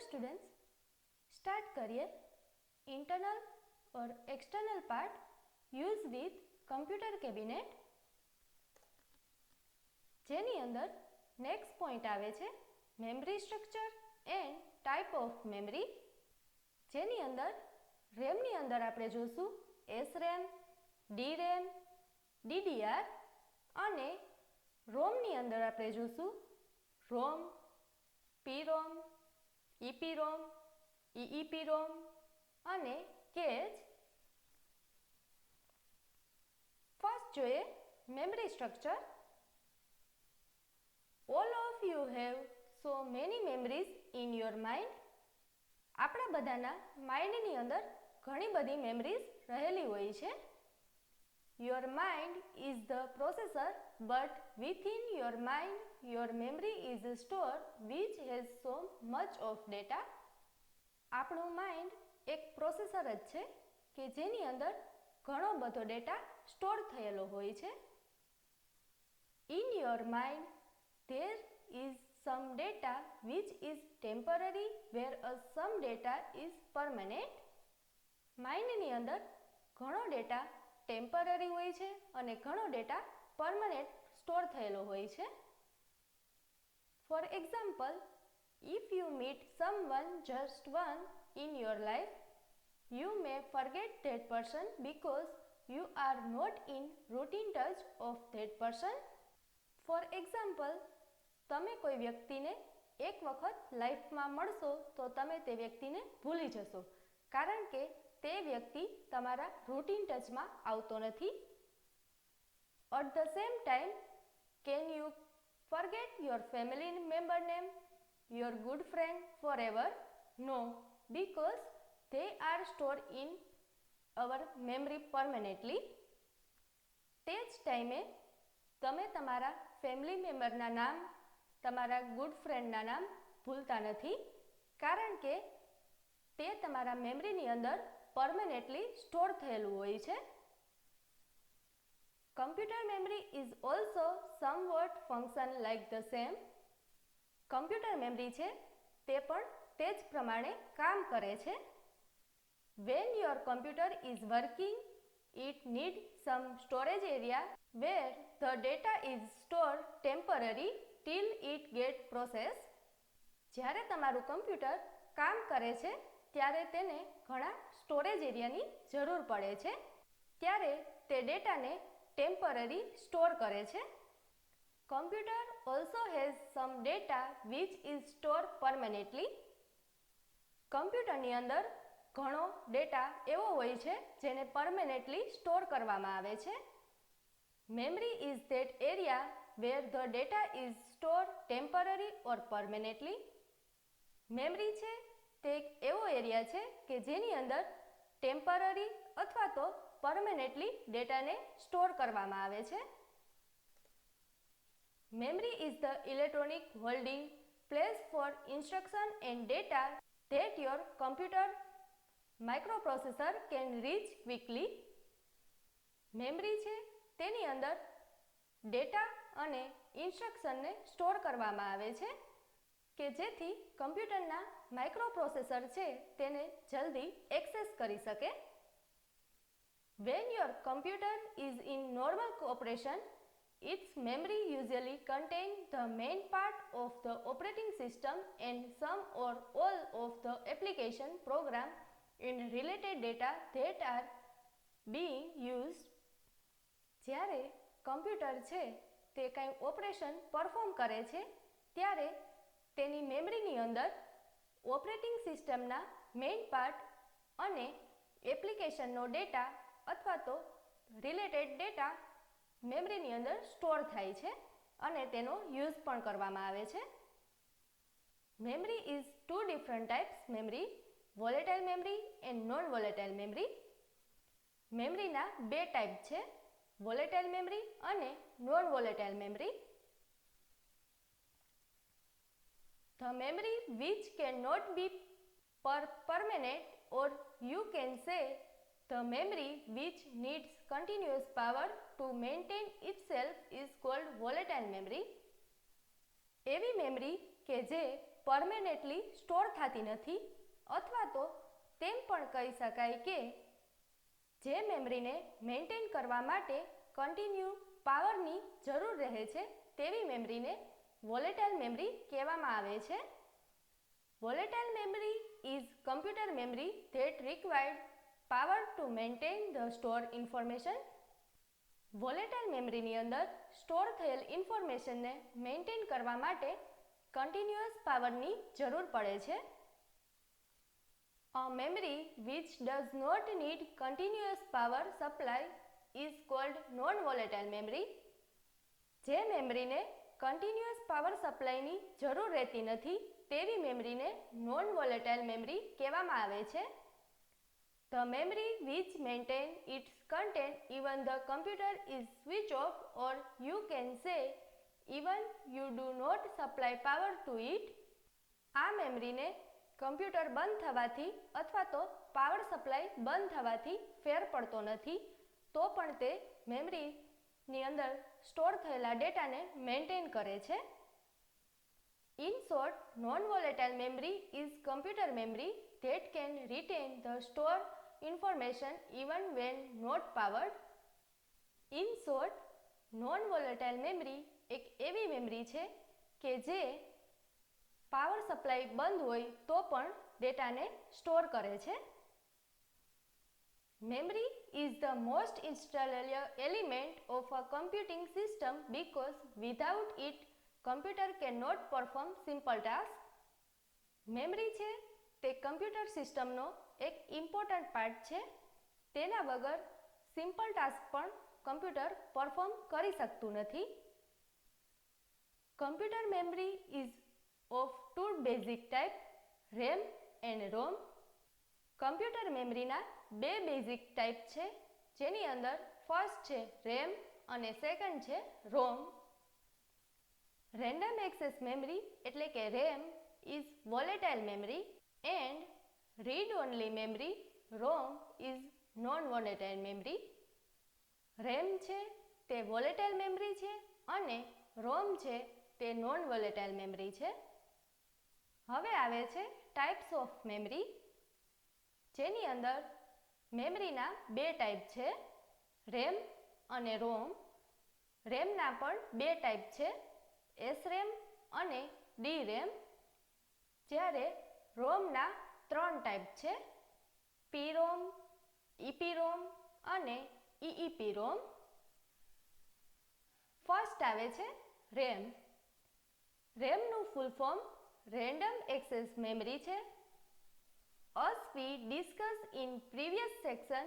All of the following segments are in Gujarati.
સ્ટુડન્ટ્સ, સ્ટાર્ટ કરીએ internal or external part use with computer cabinet, જેની અંદર નેક્સ્ટ પોઈન્ટ આવે છે memory structure and type of memory, જેની અંદર રેમની અંદર આપણે જોશું SRAM, DRAM, DDR અને રોમની અંદર આપણે જોશું ROM, PROM, EPROM, EEPROM અને કેચ. ફર્સ્ટ જોઈએ memory structure. All of you have so many memories in your mind. આપણા બધાના માઇન્ડની અંદર ઘણી બધી મેમરીઝ રહેલી હોય છે. Your mind is the processor, but within your mind, your memory is stored which has so much of data. આપણું માઇન્ડ એક પ્રોસેસર જ છે કે જેની અંદર ઘણો બધો ડેટા સ્ટોર થયેલો હોય છે. In your mind, there is some data which is temporary, whereas some data is permanent. માઇન્ડની અંદર ઘણો ડેટા ટેમ્પરરી હોય છે અને ઘણો ડેટા પરમનન્ટ સ્ટોર થયેલો હોય છે. For example, if you meet someone just once in your life, you may forget that person because you are not in routine touch of that person. For example, તમે કોઈ વ્યક્તિને એક વખત લાઈફમાં મળશો તો તમે તે વ્યક્તિને ભૂલી જશો, કારણ કે તે વ્યક્તિ તમારા રૂટીન ટચમાં આવતો નથી. At the same time, can you forget your family member name, your good friend forever? No, because they are stored in our memory permanently. તે જ ટાઈમે તમે તમારા ફેમિલી મેમ્બરના નામ, તમારા ગુડ ફ્રેન્ડના નામ ભૂલતા નથી, કારણ કે તે તમારા મેમરીની અંદર પરમેનન્ટલી સ્ટોર થયેલું હોય છે. Computer memory is also somewhat function like the same. Computer memory છે તે પણ તે જ પ્રમાણે કામ કરે છે. When your computer is working, it needs some storage area where the data is stored temporarily till it get processed. જ્યારે તમારું કમ્પ્યુટર કામ કરે છે ત્યારે તેને ઘણા સ્ટોરેજ એરિયાની જરૂર પડે છે, ત્યારે તે ડેટાને ટેમ્પરરી સ્ટોર કરે છે. Computer also has some data which is store permanently. કમ્પ્યુટરની અંદર ઘણો ડેટા એવો હોય છે જેને પરમેનન્ટલી સ્ટોર કરવામાં આવે છે. Memory is that area where the data is store temporary or permanently. Memory છે તે એક એવો એરિયા છે કે જેની અંદર ટેમ્પરરી અથવા તો પરમેનન્ટલી ડેટાને સ્ટોર કરવામાં આવે છે. Memory is the electronic holding place four instruction and data that your computer microprocessor can reach quickly. Memory છે તેની અંદર ડેટા અને ઇન્સ્ટ્રક્શનને સ્ટોર કરવામાં આવે છે કે જેથી કમ્પ્યુટરના માઇક્રોપ્રોસેસર છે તેને જલ્દી એક્સેસ કરી શકે. When your computer is in normal operation, its memory usually contains the main part of the operating system and some or all of the application program and related data that are being used. જ્યારે કમ્પ્યુટર છે તે કંઈ ઓપરેશન પરફોર્મ કરે છે ત્યારે તેની મેમરીની અંદર ઓપરેટિંગ સિસ્ટમના મેઇન પાર્ટ અને એપ્લિકેશનનો ડેટા અથવા તો રિલેટેડ ડેટા મેમરીની અંદર સ્ટોર થાય છે અને તેનો યુઝ પણ કરવામાં આવે છે. Memory is two different types memory, volatile memory and non volatile memory. મેમરીના બે ટાઈપ છે, વોલેટાઇલ મેમરી અને non volatile memory. The memory which cannot be permanent, or you can say the memory which needs continuous power to maintain itself is called volatile memory. એવી મેમરી કે જે પરમેનન્ટલી સ્ટોર થતી નથી, અથવા તો તેમ પણ કહી શકાય કે જે મેમરીને મેન્ટેન કરવા માટે કન્ટિન્યુ પાવરની જરૂર રહે છે તેવી મેમરીને વોલેટાઇલ મેમરી કહેવામાં આવે છે. Volatile memory is computer memory that required power to maintain the store information. Volatile મેમરીની અંદર સ્ટોર થયેલ ઇન્ફોર્મેશનને મેન્ટેન કરવા માટે કન્ટિન્યુઅસ પાવરની જરૂર પડે છે. A memory which does not need continuous power supply is called non-volatile memory. જે મેમરીને કન્ટિન્યુઅસ પાવર સપ્લાયની જરૂર રહેતી નથી તેવી મેમરીને નોન વોલેટાઇલ મેમરી કહેવામાં આવે છે. The memory which maintain its content even the computer is switched off, or you can say even you do not supply power to it. આ મેમરીને કમ્પ્યુટર બંધ થવાથી અથવા તો પાવર સપ્લાય બંધ થવાથી ફેર પડતો નથી, તો પણ તે મેમરીની અંદર સ્ટોર થયેલા ડેટાને મેન્ટેન કરે છે. In short, non-volatile memory is computer memory that can retain the stored information even when not powered. In short, non-volatile memory એક એવી મેમરી છે કે જે પાવર સપ્લાય બંધ હોય તો પણ ડેટાને સ્ટોર કરે છે. Memory is the most essential element of a computing system because without it, computer cannot perform simple tasks. Memory છે તે કમ્પ્યુટર સિસ્ટમનો એક ઇમ્પોર્ટન્ટ પાર્ટ છે. તેના વગર સિમ્પલ ટાસ્ક પણ કમ્પ્યુટર પરફોર્મ કરી શકતું નથી. Computer memory is of two basic type, RAM and ROM. Computer મેમરીના બે બેઝિક ટાઈપ છે, જેની અંદર ફર્સ્ટ છે RAM અને સેકન્ડ છે ROM. રેન્ડમ એક્સેસ મેમરી એટલે કે RAM is volatile memory and read only memory ROM is known volatile memory. RAM છે તે વોલેટાઇલ મેમરી છે અને ROM છે તે નોન વોલેટાઇલ મેમરી છે. હવે આવે છે ટાઈપ્સ ઓફ મેમરી, જેની અંદર મેમરીના બે ટાઈપ છે, RAM અને ROM. રેમના પણ બે ટાઈપ છે, SRAM અને DRAM, જ્યારે ROMના ત્રણ ટાઈપ છે, PROM, EPROM અને EEPROM. ફર્સ્ટ આવે છે RAM. રેમનું full form random access memory છે. As we discussed in previous section,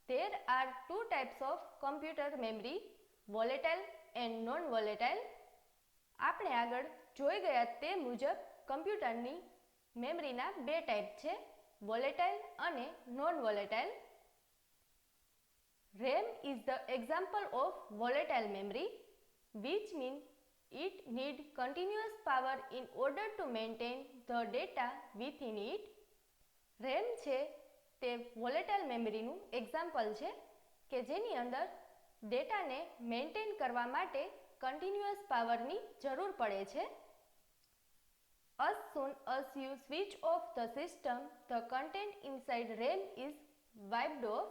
there are two types of computer memory, volatile and non-volatile. આપણે આગળ જોઈ ગયા તે મુજબ કમ્પ્યુટરની મેમરીના બે ટાઈપ છે, volatile અને non-volatile. RAM is the example of volatile memory, which means it needs continuous power in order to maintain the data within it. RAM છે તે વોલેટાઇલ મેમરીનું એક્ઝામ્પલ છે કે જેની અંદર ડેટાને મેન્ટેન કરવા માટે કન્ટિન્યુઅસ પાવરની જરૂર પડે છે. As soon as you switch off the system, the content inside RAM is wiped off.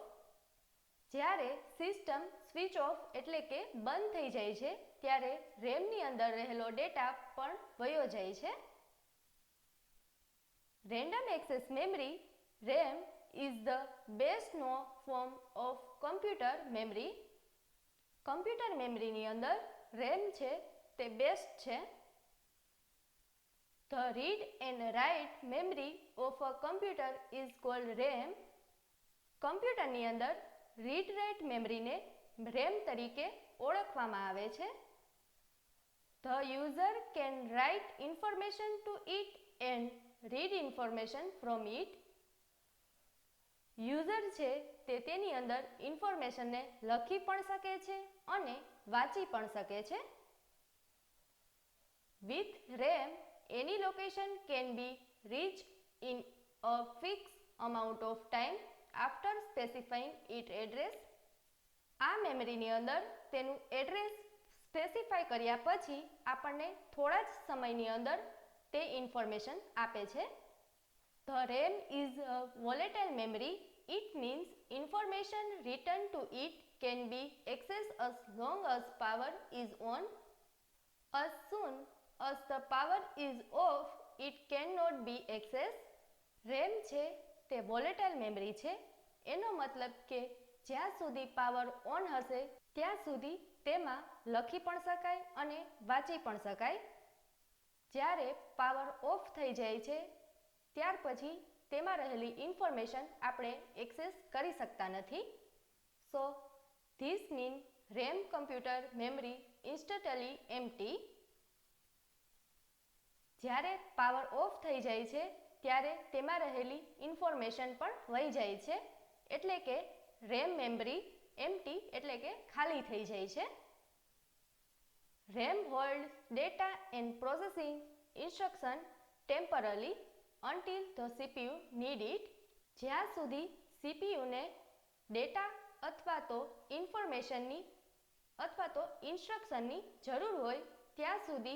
જ્યારે સિસ્ટમ સ્વિચ ઓફ એટલે કે બંધ થઈ જાય છે ત્યારે રેમની અંદર રહેલો ડેટા પણ વયો જાય છે. Random access memory RAM is the best known form of computer memory. Computer મેમરીની અંદર RAM છે તે બેસ્ટ છે. The read and write memory of a computer is called RAM. કમ્પ્યુટરની અંદર રીડ રાઇટ મેમરીને RAM તરીકે ઓળખવામાં આવે છે. The user can write information to it and read information from it. User છે તે તેની અંદર ઇન્ફોર્મેશનને લખી પણ શકે છે અને વાંચી પણ શકે છે. With RAM, any location can be reached in a fixed amount of time after specifying its address. આ મેમરીની અંદર તેનું એડ્રેસ સ્પેસિફાય કર્યા પછી આપણને થોડા જ સમયની અંદર તે ઇન્ફોર્મેશન આપે છે. The RAM is a volatile memory. It means information written to it can be accessed as long as power is on. As soon as the power is off, it cannot be accessed. RAM છે તે volatile memory છે. એનો મતલબ કે જ્યાં સુધી પાવર ઓન હશે ત્યાં સુધી તેમાં લખી પણ શકાય અને વાંચી પણ શકાય. જ્યારે પાવર ઓફ થઈ જાય છે ત્યાર પછી તેમાં રહેલી ઇન્ફોર્મેશન આપણે એક્સેસ કરી શકતા નથી. So this mean RAM computer memory instantly empty. જ્યારે પાવર ઓફ થઈ જાય છે ત્યારે તેમાં રહેલી ઇન્ફોર્મેશન પણ વહી જાય છે, એટલે કે રેમ મેમરી એમ્પ્ટી એટલે કે ખાલી થઈ જાય છે. RAM holds data and processing instruction temporarily until the CPU need it. જ્યાં સુધી CPU ને ડેટા અથવા તો ઇન્ફોર્મેશનની અથવા તો ઇન્સ્ટ્રક્શનની જરૂર હોય ત્યાં સુધી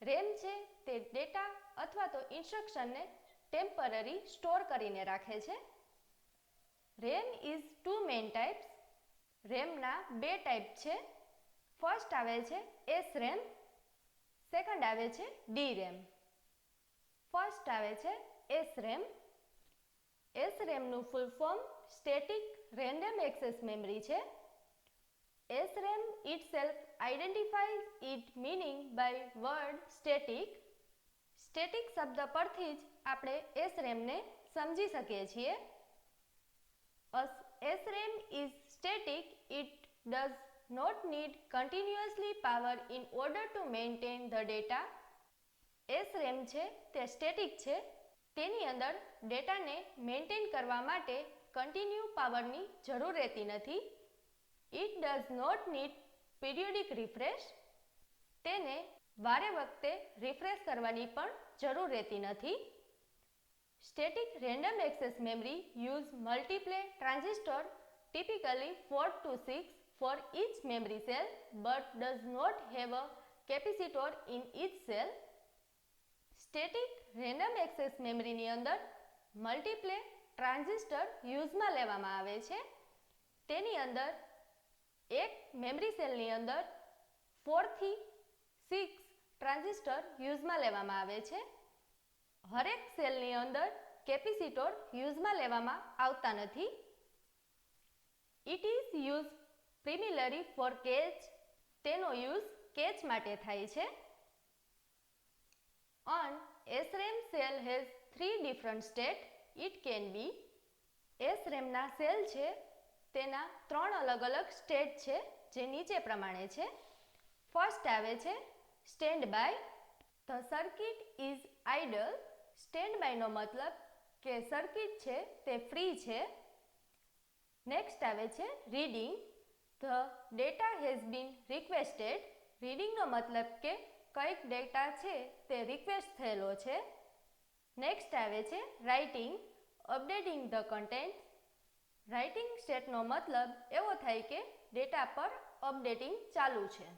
RAM છે તે ડેટા અથવા તો ઇન્સ્ટ્રક્શનને ટેમ્પરરી સ્ટોર કરીને રાખે છે. RAM is two main types. રેમના બે ટાઈપ છે. ફર્સ્ટ આવે છે SRAM, સેકન્ડ આવે છે DRAM. ફર્સ્ટ આવે છે SRAM. SRAMનું full form static random access memory છે. SRAM itself identifies its meaning by word static. Static શબ્દ પરથી જ આપણે SRAMને સમજી શકીએ છીએ. As SRAM is static, it does not need continuously power in order to maintain the data. SRAM છે તે સ્ટેટિક છે, તેની અંદર ડેટાને મેન્ટેન કરવા માટે કન્ટિન્યુ પાવરની જરૂર રહેતી નથી. It does not need periodic refresh. તેને વારે વખતે રિફ્રેશ કરવાની પણ જરૂર રહેતી નથી. Static random access memory use multiple transistors, typically 4 to 6 for each memory cell, but does not have a capacitor in each cell. Static random access memory ની અંદર મલ્ટીપ્લે ટ્રાન્ઝિસ્ટર યુઝમાં લેવામાં આવે છે. તેની અંદર એક મેમરી સેલની અંદર 4 થી 6 ટ્રાન્ઝિસ્ટર યુઝમાં લેવામાં આવે છે. હરેક સેલની અંદર કેપેસિટર યુઝમાં લેવામાં આવતા નથી. It is use primarily for cache. તેનો યુઝ કેચ માટે થાય છે. An SRAM cell has 3 different states. It can be SRAMના સેલ છે તેના 3 અલગ અલગ સ્ટેટ છે જે નીચે પ્રમાણે છે. ફર્સ્ટ આવે છે stand by. The circuit is idle. Stand બાયનો મતલબ કે સર્કિટ છે તે ફ્રી છે. નેક્સ્ટ આવે છે reading. The data has been requested. રીડિંગનો મતલબ કે કંઈક ડેટા છે તે રિક્વેસ્ટ થયેલો છે. નેક્સ્ટ આવે છે writing, updating the content. Writing સ્ટેટનો મતલબ એવો થાય કે ડેટા પર અપડેટિંગ ચાલુ છે.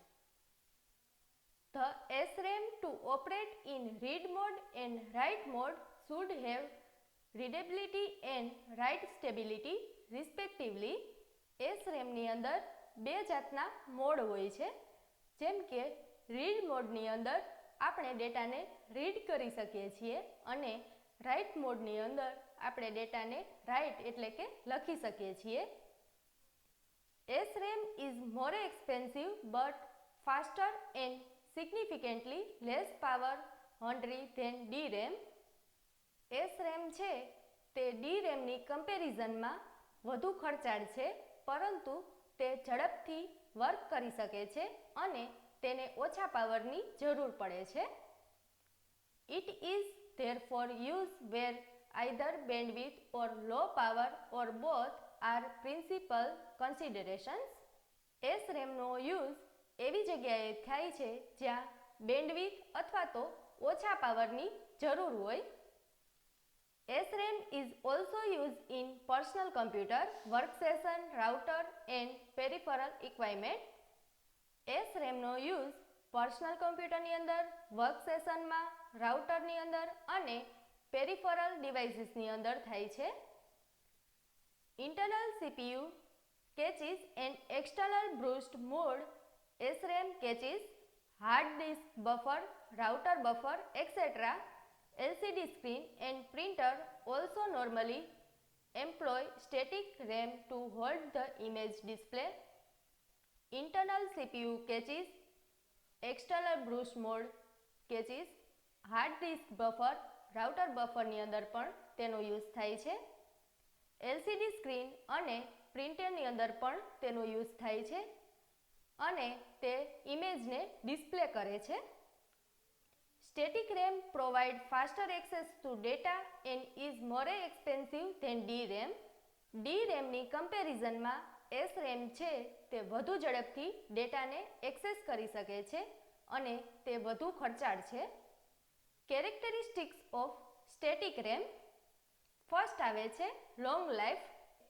The SRAM to operate in read mode and write mode should have readability and write stability respectively. SRAM ની અંદર બે જાતના મોડ હોય છે. જેમ કે રીડ મોડની અંદર આપણે ડેટાને રીડ કરી શકીએ છીએ અને રાઇટ મોડની અંદર આપણે ડેટાને રાઇટ એટલે કે લખી શકીએ છીએ. SRAM is more expensive but faster and significantly less power hungry than DRAM. SRAM છે તે DRAMની કમ્પેરિઝનમાં વધુ ખર્ચાળ છે, પરંતુ તે ઝડપથી વર્ક કરી શકે છે અને તેને ઓછા પાવરની જરૂર પડે છે. It is therefore used where either bandwidth or low power or both are principal considerations. SRAMનો યુઝ એવી જગ્યાએ થાય છે જ્યાં બેન્ડવિડ્થ અથવા તો ઓછા પાવરની જરૂર હોય. SRAM is also used in personal computer, workstation, router and peripheral equipment. SRAMનો યુઝ પર્સનલ કમ્પ્યુટરની અંદર, વર્કસ્ટેશનમાં, રાઉટરની અંદર અને પેરિફેરલ ડિવાઇસીસની અંદર થાય છે. Internal CPU caches and external burst mode SRAM caches, hard disk buffer, router buffer, etc. LCD screen and printer also normally employ static RAM to hold the image display. Internal CPU caches, external burst mode caches, hard disk buffer, router buffer ની અંદર પણ તેનો યુઝ થાય છે. LCD સ્ક્રીન અને પ્રિન્ટરની અંદર પણ તેનો યુઝ થાય છે અને તે ઇમેજને ડિસ્પ્લે કરે છે. Static RAM provide faster access to data and is more expensive than DRAM. DRAM ની કમ્પેરિઝનમાં SRAM છે તે વધુ ઝડપથી ડેટાને એક્સેસ કરી શકે છે અને તે વધુ ખર્ચાળ છે. Characteristics of static RAM. First આવે છે લોંગ લાઈફ,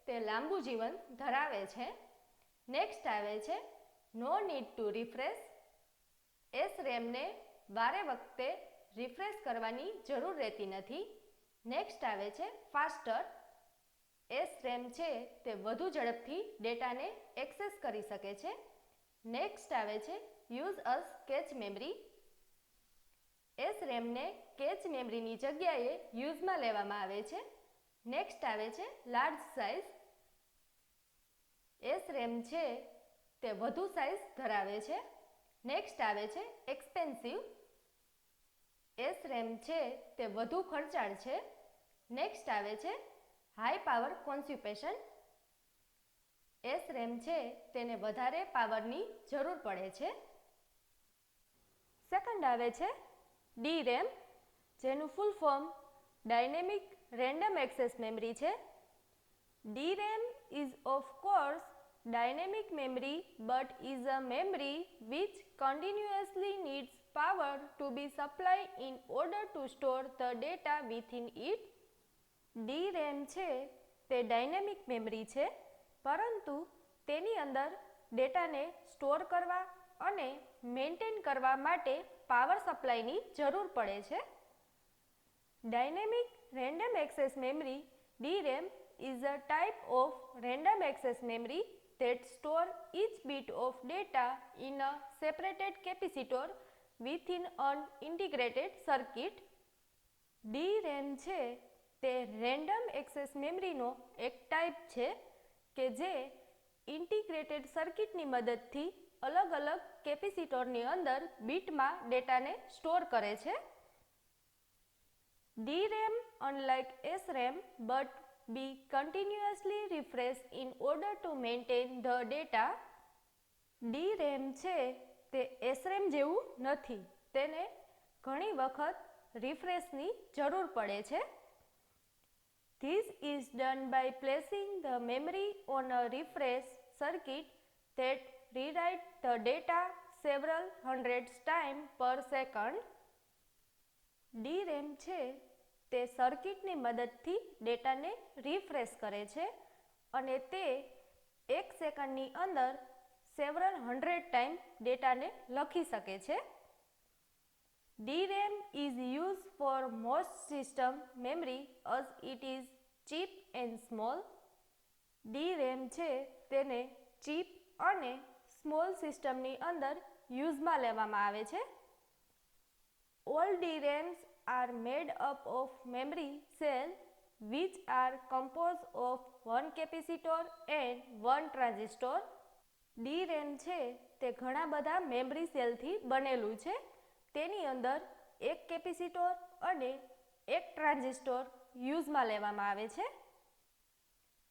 તે લાંબુ જીવન ધરાવે છે. નેક્સ્ટ આવે છે no need to refresh, SRAM ને વારે વખતે રિફ્રેશ કરવાની જરૂર રહેતી નથી. નેક્સ્ટ આવે છે ફાસ્ટર, SRAM છે તે વધુ ઝડપથી ડેટાને એક્સેસ કરી શકે છે. નેક્સ્ટ આવે છે યુઝ અસ કેચ મેમરી, SRAM ને કેચ મેમરીની જગ્યાએ યુઝમાં લેવામાં આવે છે. નેક્સ્ટ આવે છે લાર્જ સાઇઝ, SRAM છે તે વધુ સાઇઝ ધરાવે છે. નેક્સ્ટ આવે છે એક્સપેન્સિવ, SRAM છે તે વધુ ખર્ચાળ છે. નેક્સ્ટ આવે છે હાઈ પાવર કોન્સ્યુપેશન, SRAM છે તેને વધારે પાવરની જરૂર પડે છે. સેકન્ડ આવે છે DRAM, જેનું full form dynamic random access memory છે. DRAM is of course dynamic memory but is a memory which continuously needs power to be supplied in order to store the data within it. DRAM છે તે ડાયનેમિક મેમરી છે, પરંતુ તેની અંદર ડેટાને સ્ટોર કરવા અને મેન્ટેન કરવા માટે પાવર સપ્લાયની જરૂર પડે છે. Dynamic random access memory DRAM is a type of random access memory that store each bit of data in a separated capacitor within an integrated circuit. DRAM છે તે રેન્ડમ એક્સેસ મેમરીનો એક ટાઈપ છે કે જે ઇન્ટિગ્રેટેડ સર્કિટની મદદથી અલગ અલગ કેપેસિટરની અંદર બીટમાં ડેટાને સ્ટોર કરે છે. DRAM, unlike SRAM, but be continuously refreshed in order to maintain the data. DRAM છે તે SRAM જેવું નથી, તેને ઘણી વખત રિફ્રેશની જરૂર પડે છે. This is done by placing the memory on a refresh circuit that rewrite the data several hundreds times per second. DRAM છે તે સર્કિટની મદદથી ડેટાને રિફ્રેશ કરે છે અને તે 1 સેકન્ડની અંદર સેવરલ 100 ટાઈમ ડેટાને લખી શકે છે. DRAM is used for most system memory as it is cheap and small. DRAM છે તેને ચીપ અને સ્મોલ સિસ્ટમની અંદર યુઝમાં લેવામાં આવે છે. All DRAMs are made up of memory cell which are composed of one capacitor and one transistor. DRAM છે તે ઘણા બધા મેમરી સેલથી બનેલું છે. તેની અંદર એક કેપેસિટર અને એક ટ્રાન્ઝિસ્ટર યુઝમાં લેવામાં આવે છે.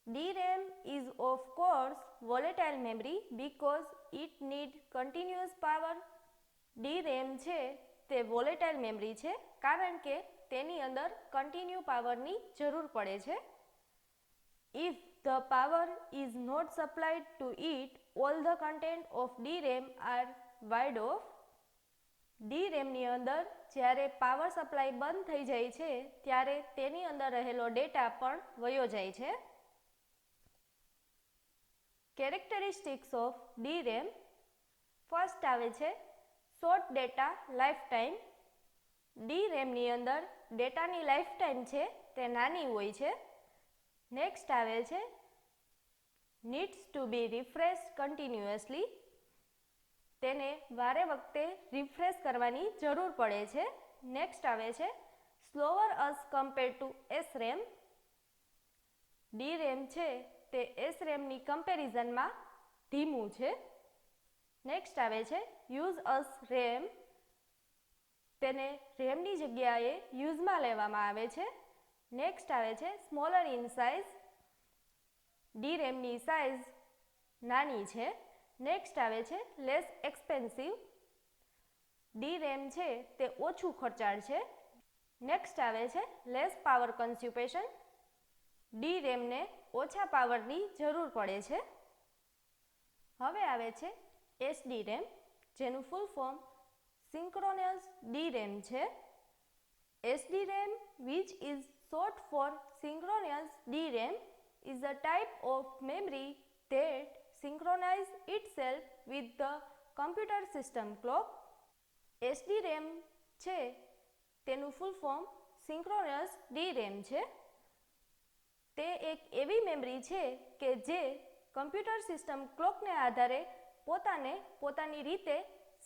DRAM is of course volatile memory because it need continuous power. DRAM છે તે વોલેટાઇલ મેમરી છે કારણ કે તેની અંદર કન્ટિન્યુ પાવરની જરૂર પડે છે. If the power is not supplied to it, all the content of DRAM are wired off. DRAM ની અંદર જ્યારે પાવર સપ્લાય બંધ થઈ જાય છે ત્યારે તેની અંદર રહેલો ડેટા પણ વયો જાય છે. Characteristics of DRAM. ફર્સ્ટ આવે છે short data life time. D રેમની અંદર ડેટાની લાઈફ ટાઈમ છે તે નાની હોય છે. નેક્સ્ટ આવે છે needs to be refresh continuously. તેને વારે વખતે રિફ્રેશ કરવાની જરૂર પડે છે. નેક્સ્ટ આવે છે slower us compare to S RAM. D RAM છે તે એસ રેમની કમ્પેરિઝનમાં ધીમું છે. નેક્સ્ટ આવે છે યુઝ અસ રેમ. તેને રેમની જગ્યાએ યુઝમાં લેવામાં આવે છે. નેક્સ્ટ આવે છે સ્મોલર ઇન સાઇઝ. ડી રેમની સાઇઝ નાની છે. નેક્સ્ટ આવે છે લેસ એક્સપેન્સિવ. ડી રેમ છે તે ઓછું ખર્ચાળ છે. નેક્સ્ટ આવે છે લેસ પાવર કન્ઝ્યુમેશન. ડી રેમને ઓછા પાવરની જરૂર પડે છે. હવે આવે છે એસડી રેમ, જેનું full form synchronous D RAM છે. SD RAM, which is short for synchronous DRAM, is a type of memory that synchronizes itself with the computer system clock. SD RAM છે તેનું ફૂલ ફોર્મ સિંક્રોનસ ડી રેમ છે. તે એક એવી મેમરી છે કે જે કમ્પ્યુટર સિસ્ટમ ક્લોકને આધારે પોતાની રીતે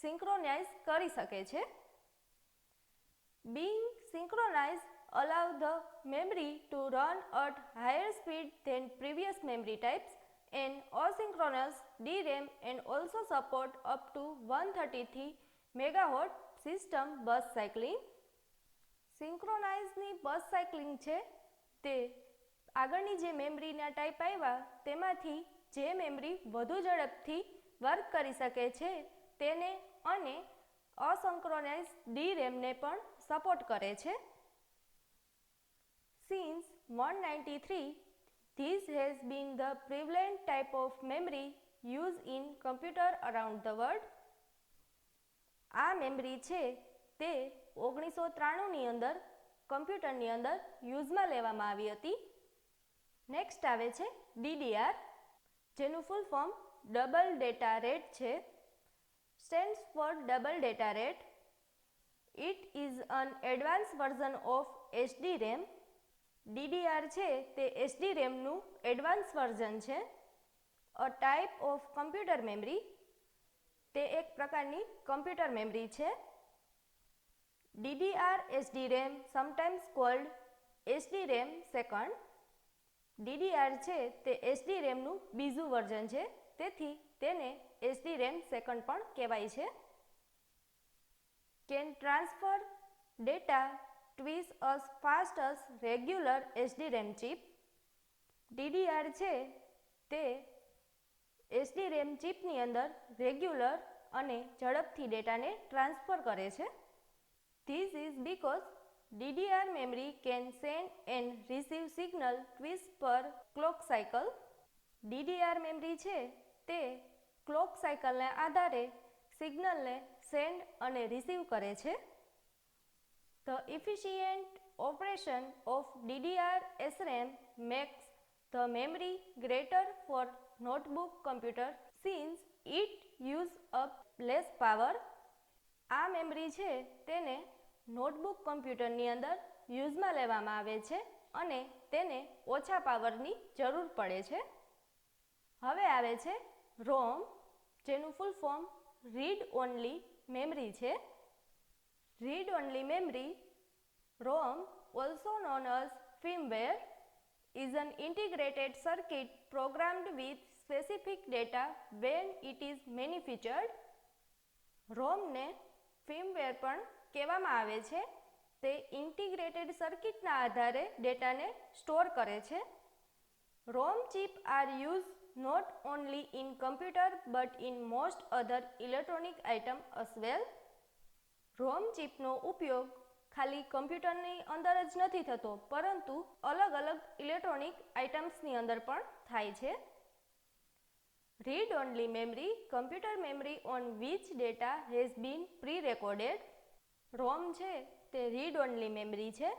સિંક્રોનાઇઝ કરી શકે છે. Being synchronized allow the memory to run at higher speed than previous memory types, and asynchronous DRAM and also support up to 133 MHz system bus cycling. સિંક્રોનાઇઝની bus cycling છે તે આગળની જે મેમરીના ટાઈપ આવ્યા તેમાંથી જે મેમરી વધુ ઝડપથી વર્ક કરી શકે છે તેને અને અસિંક્રોનાઇઝ ડી રેમને પણ સપોર્ટ કરે છે. Since 193, this has been the prevalent type of memory used in computer around the world. આ મેમરી છે તે 1993ની અંદર કમ્પ્યુટરની અંદર યુઝમાં લેવામાં આવી હતી. નેક્સ્ટ આવે છે DDR, જેનું full form double data rate છે. Stands for double data rate. It is an advanced version of SD RAM. DDR છે તે SD રેમનું એડવાન્સ વર્ઝન છે. અ ટાઈપ ઓફ કમ્પ્યુટર મેમરી. તે એક પ્રકારની કમ્પ્યુટર મેમરી છે. DDR SD RAM sometimes called SD RAM second. DDR છે તે SD રેમનું બીજું વર્ઝન છે, તેથી તેને SD RAM સેકન્ડ પણ કહેવાય છે. Can transfer data twice as fast as regular SD RAM chip. DDR છે તે SD RAM ચિપની અંદર રેગ્યુલર અને ઝડપથી ડેટાને ટ્રાન્સફર કરે છે. This is because DDR memory can send and receive signal twice per clock cycle. DDR memory છે તે ક્લોક સાયકલને આધારે સિગ્નલને સેન્ડ અને રિસીવ કરે છે. The efficient operation of DDR SRAM makes the memory greater for notebook computer since it uses up less power. આ મેમરી છે તેને નોટબુક કમ્પ્યુટરની અંદર યુઝમાં લેવામાં આવે છે અને તેને ઓછા પાવરની જરૂર પડે છે. હવે આવે છે ROM, જેનું full form read only memory છે. Read only memory, ROM, also known as firmware, is an integrated circuit programmed with specific data when it is manufactured. ROM ને firmware પણ કહેવામાં આવે છે. તે ઇન્ટિગ્રેટેડ સર્કિટના આધારે ડેટાને સ્ટોર કરે છે. ROM chip are used not only in computer but in most other electronic item as well. ROM ચિપનો ઉપયોગ ખાલી કમ્પ્યુટરની અંદર જ નથી થતો, પરંતુ અલગ અલગ ઇલેક્ટ્રોનિક આઇટમ્સની અંદર પણ થાય છે. Read only memory, computer memory on which data has bin pre recorded. ROM છે તે રીડ ઓનલી મેમરી છે.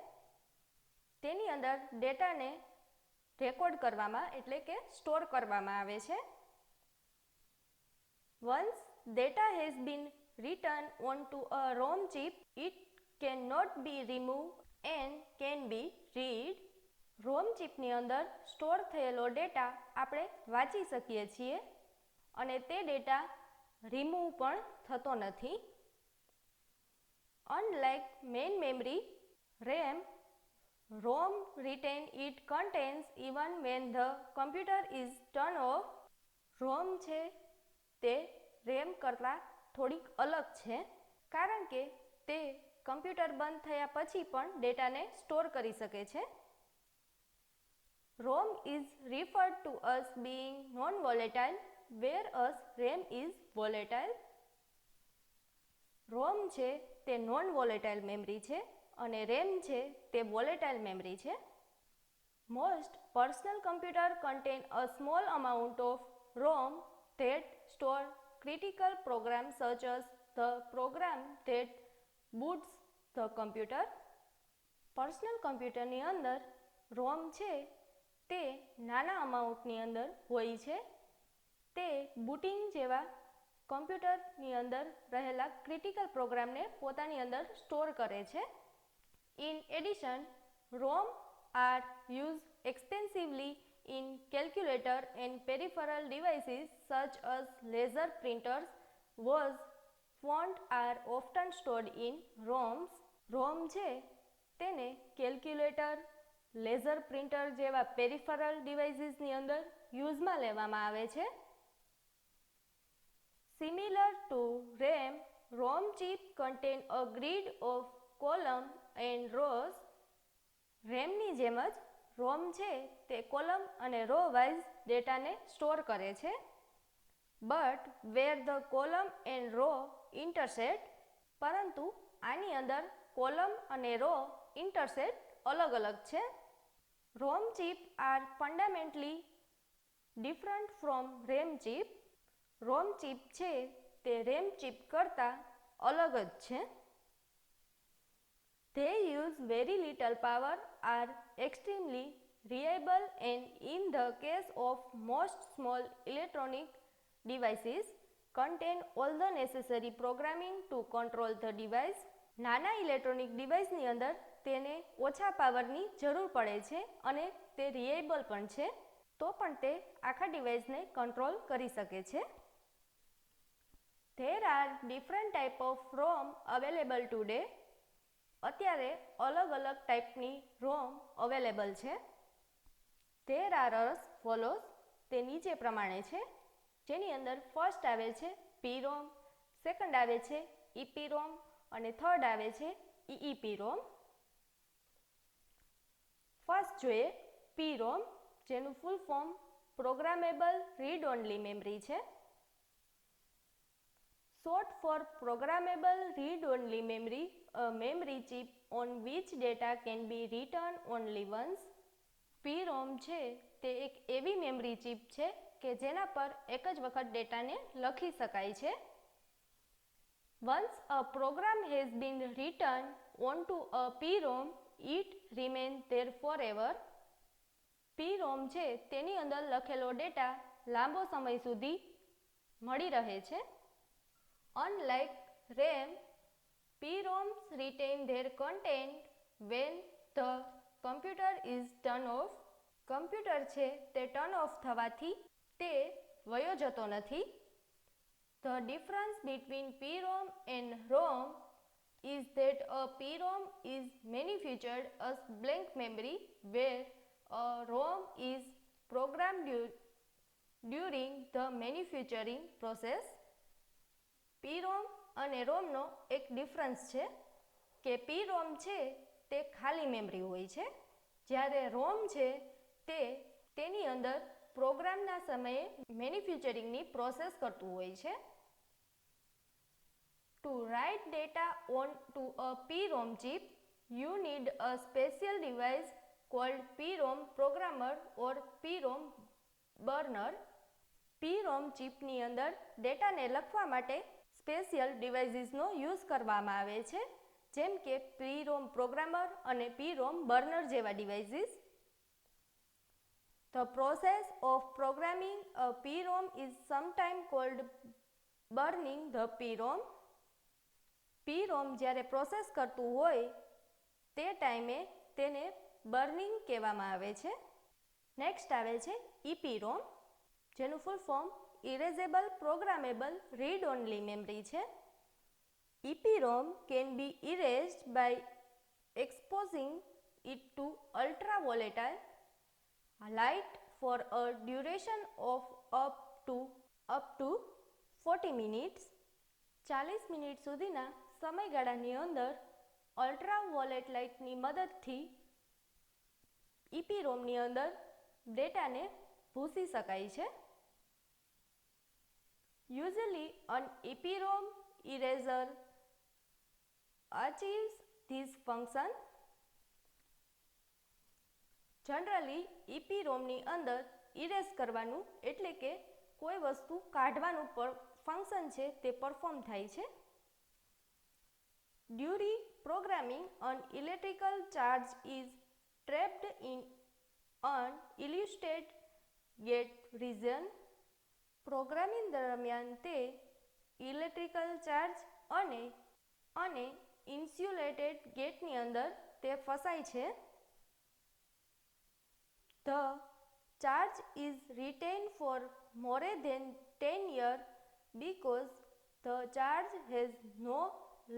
તેની અંદર ડેટાને રેકોર્ડ કરવામાં એટલે કે સ્ટોર કરવામાં આવે છે. Once data has been written onto a ROM chip, it can not be remove and can be read. ROM ચિપની અંદર સ્ટોર થયેલો ડેટા આપણે વાંચી શકીએ છીએ અને તે ડેટા રિમૂવ પણ થતો નથી. Unlike main memory, RAM, ROM retain its contents even when the computer is turned off. ROM છે તે RAM કરતાં થોડીક અલગ છે કારણ કે તે કમ્પ્યુટર બંધ થયા પછી પણ ડેટાને સ્ટોર કરી શકે છે. ROM is referred to as being non-volatile, whereas RAM is volatile. ROM છે તે નોન વોલેટાઇલ મેમરી છે અને RAM છે તે વોલેટાઇલ મેમરી છે. Most personal computer contain a small amount of ROM that store critical programs such as the program that boots the computer. Personal કમ્પ્યુટરની અંદર ROM છે તે નાના અમાઉન્ટની અંદર હોય છે. તે બુટિંગ જેવા કમ્પ્યુટરની અંદર રહેલા ક્રિટિકલ પ્રોગ્રામને પોતાની અંદર સ્ટોર કરે છે. In addition, ROM are use extensively in calculator and peripheral devices such as laser printers, was, font are often stored in ROMs. ROM છે તેને કેલ્ક્યુલેટર, લેઝર પ્રિન્ટર જેવા પેરિફેરલ ડિવાઇસીસની અંદર યુઝમાં લેવામાં આવે છે. Similar to RAM, ROM chip contain a grid of column and rows. RAMની જેમ જ ROM છે તે કોલમ અને રો વાઇઝ ડેટાને સ્ટોર કરે છે. But where the column and row intersect, પરંતુ આની અંદર કોલમ અને રો ઇન્ટરસેક્ટ અલગ અલગ છે. ROM chip are fundamentally different from RAM chip. ROM chip છે તે RAM chip કરતાં અલગ જ છે. They use very little power, are extremely reliable and in the case of most small electronic devices contain all the necessary programming to control the device. નાના ઇલેક્ટ્રોનિક ડિવાઇસની અંદર તેને ઓછા પાવરની જરૂર પડે છે અને તે રિલાયેબલ પણ છે, તો પણ તે આખા ડિવાઇસને કંટ્રોલ કરી શકે છે. There are different type of ROM available today. અત્યારે અલગ અલગ ટાઈપની ROM અવેલેબલ છે. There are as follows. તે નીચે પ્રમાણે છે, જેની અંદર ફર્સ્ટ આવે છે PROM, સેકન્ડ આવે છે EPROM અને થર્ડ આવે છે EEPROM. ફર્સ્ટ જોઈએ PROM, જેનું full form programmable read only memory છે. Short for programmable read-only memory, a memory chip on which data can be written only once. PROM છે તે એક એવી મેમરી ચિપ છે કે જેના પર એક જ વખત ડેટાને લખી શકાય છે. Once a program has been written onto a PROM, it remains there forever. PROM છે તેની અંદર લખેલો ડેટા લાંબો સમય સુધી મળી રહે છે. Unlike RAM, PROMs retain their content when the computer is turned off. Computer છે તે ટર્ન ઓફ થવાથી તે વયો જતો નથી. The difference between PROM and ROM is that a PROM is manufactured as blank memory, where a ROM is programmed during the manufacturing process. PROM અને ROMનો એક ડિફરન્સ છે કે PROM છે તે ખાલી મેમરી હોય છે, જ્યારે ROM છે તે તેની અંદર પ્રોગ્રામના સમયે મેન્યુફેક્ચરિંગની પ્રોસેસ કરતું હોય છે. To write data onto a PROM chip, you need a special device called PROM programmer or PROM burner. PROM ચિપની અંદર ડેટાને લખવા માટે સ્પેશિયલ ડિવાઇસીસનો યુઝ કરવામાં આવે છે, જેમ કે PROM પ્રોગ્રામર અને PROM બર્નર જેવા devices. The process of programming a PROM is sometimes called burning the PROM. PROM જ્યારે પ્રોસેસ કરતું હોય તે ટાઈમે તેને બર્નિંગ કહેવામાં આવે છે. નેક્સ્ટ આવે છે EPROM, જેનું full form erasable programmable read only memory છે. EPROM can be erased by exposing it to ultra-volatile light for a duration of up to 40 minutes. 40 minute સુધીના સમયગાળાની અંદર અલ્ટ્રાવોલેટ લાઇટની મદદથી EPROMની અંદર ડેટાને ભૂંસી શકાય છે. Usually an EPROM eraser achieves this function. Generally EPROMની અંદર ઇરેઝ કરવાનું એટલે કે કોઈ વસ્તુ કાઢવાનું ફંક્શન છે તે પરફોર્મ થાય છે. During programming, an electrical charge is trapped in an illustrated gate region. Programming દરમિયાન તે ઇલેક્ટ્રિકલ ચાર્જ અને ઇન્સ્યુલેટેડ ગેટની અંદર તે ફસાય છે. The charge is retained for more than 10 years because the charge has no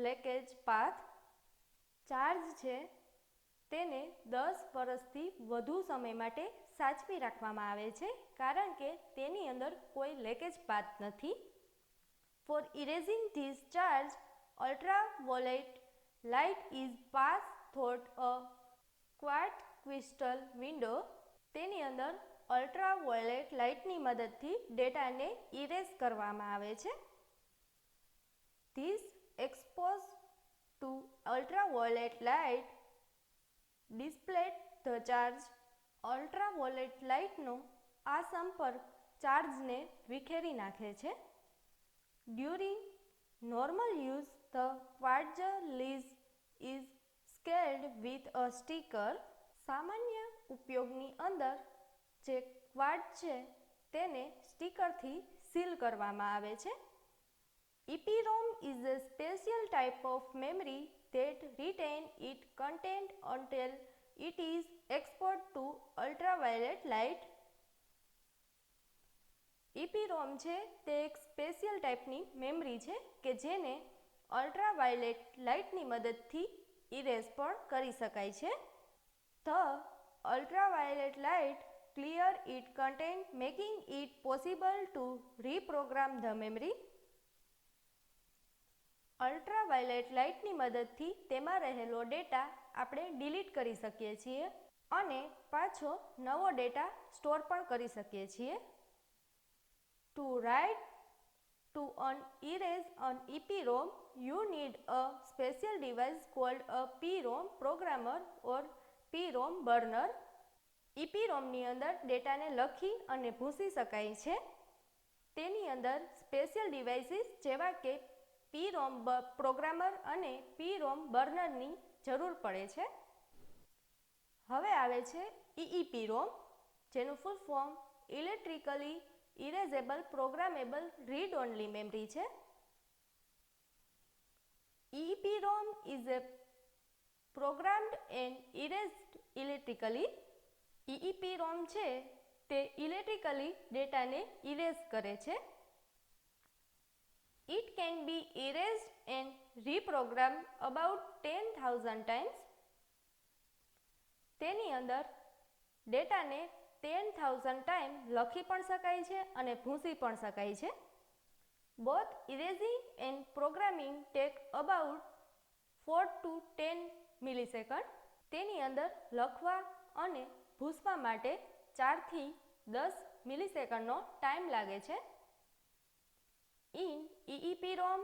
leakage path. Charge છે તેને 10 વર્ષથી વધુ સમય માટે સાચવી રાખવામાં આવે છે કારણ કે તેની અંદર કોઈ લેકેજ પાથ નથી. For erasing this charge, ultraviolet light is passed through a quartz crystal window. તેની અંદર અલ્ટ્રાવાયોલેટ લાઇટની મદદથી ડેટાને ઇરેઝ કરવામાં આવે છે. This exposed to ultraviolet light displayed the charge. Ultraviolet લાઇટનો આ સંપર્ક ચાર્જને વિખેરી નાખે છે. During normal use, the quartz lead is sealed with a sticker. સામાન્ય ઉપયોગની અંદર જે ક્વાર્ટઝ છે તેને સ્ટીકરથી સીલ કરવામાં આવે છે. EPROM is a special type of memory that retains its content until it is exposed to ultraviolet light. EPROM છે તે એક સ્પેશિયલ ટાઈપની મેમરી છે કે જેને અલ્ટ્રાવાયોલેટ લાઇટની મદદથી ઇરેઝ પણ કરી શકાય છે. The ultraviolet light clear its content, making it possible to reprogram the memory. Ultraviolet લાઇટની મદદથી તેમાં રહેલો ડેટા આપણે ડિલીટ કરી શકીએ છીએ અને પાછો નવો ડેટા સ્ટોર પણ કરી શકીએ છીએ. To write to erase an EPROM, you need a special device called a PROM programmer or PROM burner. EPROMની અંદર ડેટાને લખી અને ભૂંસી શકાય છે. તેની અંદર સ્પેશિયલ ડિવાઇસીસ જેવા કે PROM પ્રોગ્રામર અને PROM બર્નરની જરૂર પડે છે. હવે આવે છે EEPROM, જેનું full form electrically erasable programmable read only memory છે. EEPROM is a programmed and erased electrically. EEPROM છે તે ઇલેક્ટ્રિકલી ડેટાને ઇરેઝ કરે છે. It can be erased and reprogrammed about 10,000 times. તેની અંદર ડેટાને 10,000 ટાઈમ લખી પણ શકાય છે અને ભૂંસી પણ શકાય છે. Both erasing and programming take about 4 to 10 millisecond. તેની અંદર લખવા અને ભૂંસવા માટે 4 થી 10 મિલીસેકન્ડનો ટાઈમ લાગે છે. In EEPROM,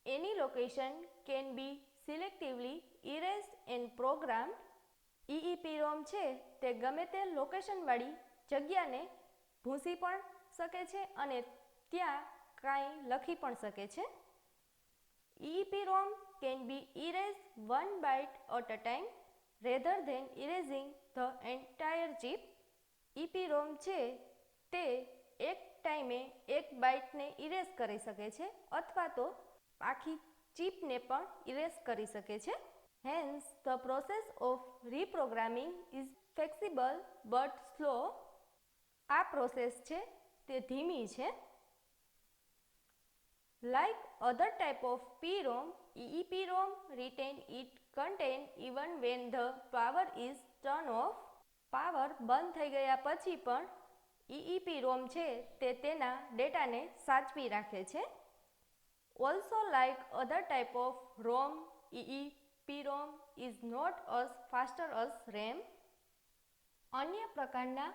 any location can be selectively erased and programmed. EEPROM છે તે ગમે તે લોકેશનવાળી જગ્યાને ભૂંસી પણ શકે છે અને ત્યાં કાંઈ લખી પણ શકે છે. EEPROM can be erased one byte at a time rather than erasing the entire chip. EEPROM છે તે એક ટાઈમે એક બાઇટને ઇરેઝ કરી શકે છે અથવા તો આખી ચિપને પણ ઇરેઝ કરી શકે છે. Hence the process of reprogramming is flexible but slow. આ પ્રોસેસ છે તે ધીમી છે. Like other type of PROM, EEPROM retain its content even when the power is turned off. Power બંધ થઈ ગયા પછી પણ EEPROM છે તે તેના ડેટાને સાચવી રાખે છે. Also like other type of ROM, EEPROM is not as faster as RAM. અન્ય પ્રકારના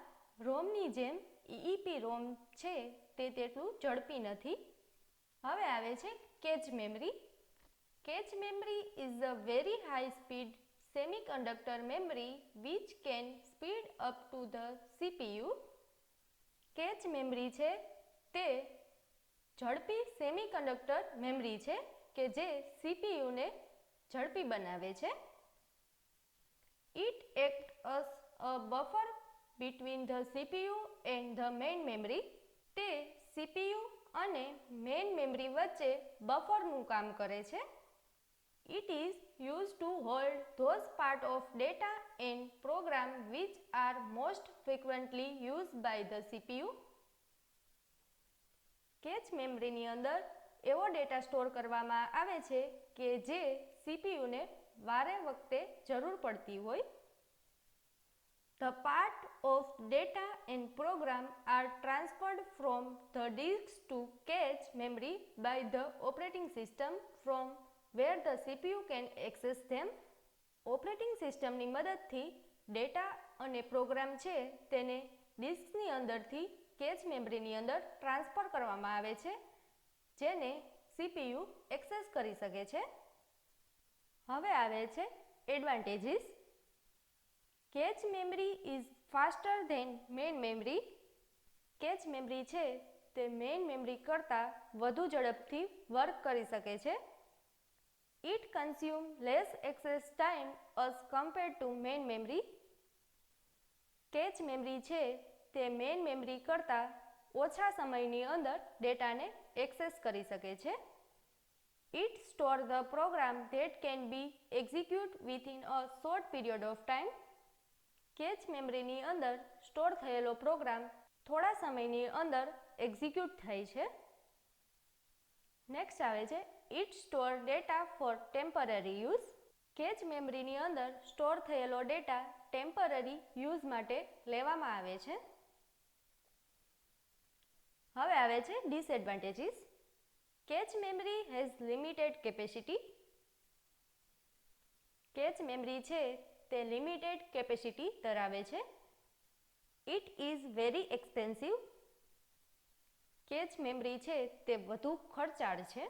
રોમની જેમ EEPROM છે તે તેટલું ઝડપી નથી. હવે આવે છે catch memory. Cache memory is a very high speed semiconductor memory which can speed up to the CPU. Catch memory છે તે ઝડપી સેમિકન્ડક્ટર મેમરી છે કે જે CPUને ઝડપી બનાવે છે. It act as a buffer between the CPU and the main memory. તે CPU અને મેઇન મેમરી વચ્ચે બફરનું કામ કરે છે. It is use to hold those part of data and program which are most frequently use by the CPU. Cache મેમરીની અંદર એવો ડેટા સ્ટોર કરવામાં આવે છે કે જે CPUને વારે વખતે જરૂર પડતી હોય. The part of data and program are transferred from the disk to cache memory by the operating system from where the CPU can access them. Operating સિસ્ટમની મદદથી ડેટા અને પ્રોગ્રામ છે તેને ડિસ્કની અંદરથી કેચ મેમરીની અંદર ટ્રાન્સફર કરવામાં આવે છે જેને CPU એક્સેસ કરી શકે છે. હવે આવે છે advantages. Cache memory is faster than main memory. Cache memory છે તે મેઇન મેમરી કરતાં વધુ ઝડપથી વર્ક કરી શકે છે. It consume less access time as compared to main memory. Cache memory છે તે મેઇન મેમરી કરતાં ઓછા સમયની અંદર ડેટાને એક્સેસ કરી શકે છે. It store the program that can be execute within a short period of time. Cache મેમરીની અંદર સ્ટોર થયેલો પ્રોગ્રામ થોડા સમયની અંદર એક્ઝિક્યુટ થાય છે. નેક્સ્ટ આવે છે it store data for temporary use. Cache મેમરીની અંદર સ્ટોર થયેલો ડેટા ટેમ્પરરી યુઝ માટે લેવામાં આવે છે. હવે આવે છે disadvantages. Catch memory has limited capacity. Catch memory છે તે લિમિટેડ કેપેસિટી ધરાવે છે. It is very expensive. Catch memory છે તે વધુ ખર્ચાળ છે.